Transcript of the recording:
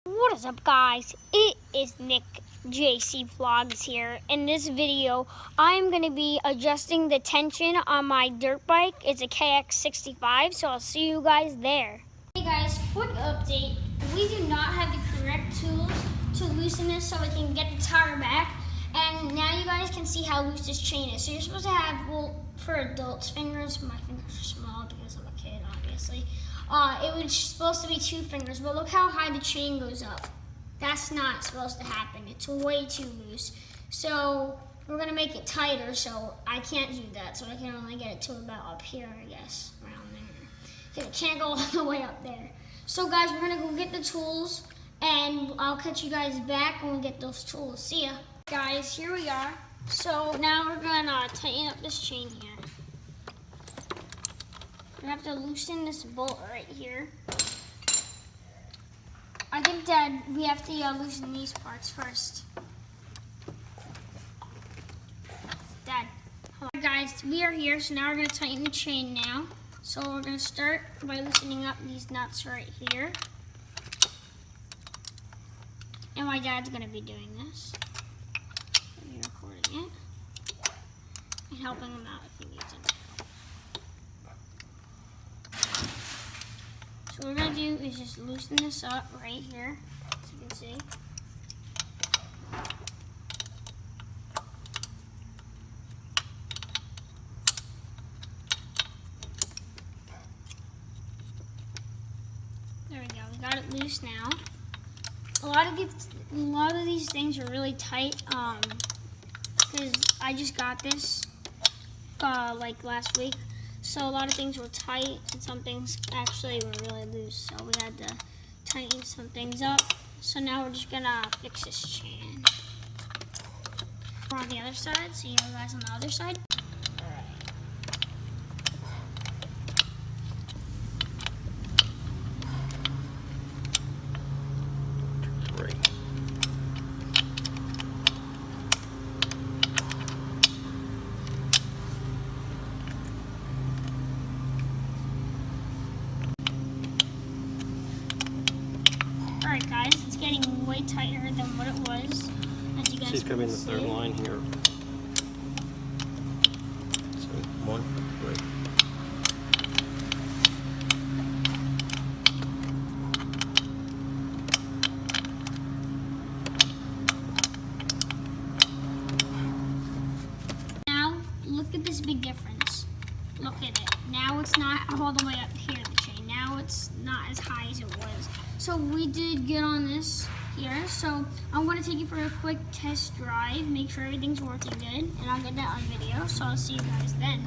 What is up, guys? It is Nick JC Vlogs here. In this video, I'm going to be adjusting the tension on my dirt bike. It's a KX65, so I'll see you guys there. Hey guys, quick update. We do not have the correct tools to loosen this so we can get the tire back. And now you guys can see how loose this chain is. So you're supposed to have, well, for adults' fingers, my fingers are small because I'm a kid, obviously. It was supposed to be 2 fingers, but look how high the chain goes up. That's not supposed to happen. It's way too loose. So we're gonna make it tighter, so I can't do that. So I can only get it to about up here, I guess, around there. It can't go all the way up there. So guys, we're gonna go get the tools, and I'll catch you guys back when we get those tools. See ya. Guys, here we are. So now we're gonna tighten up this chain here. We have to loosen this bolt right here. I think, Dad, we have to loosen these parts first. Dad. Alright guys, we are here, so now we're going to tighten the chain now. So we're going to start by loosening up these nuts right here. And my dad's going to be doing this. Be recording it. And helping him out if he needs it. So what we're going to do is just loosen this up right here, as you can see. There we go, we got it loose now. A lot of these things are really tight, because I just got this like last week. So a lot of things were tight and some things actually were really loose. So we had to tighten some things up. So now we're just gonna fix this chain. We're on the other side, see you guys on the other side. Great. Alright guys, it's getting way tighter than what it was. As you guys She's coming in the see. third line here. So 1, great. Now, look at this big difference. Look at it. Now it's not all the way up here, the chain. Now it's not as high as it was. So we did get on this here. So I'm going to take you for a quick test drive, make sure everything's working good, and I'll get that on video. So I'll see you guys then.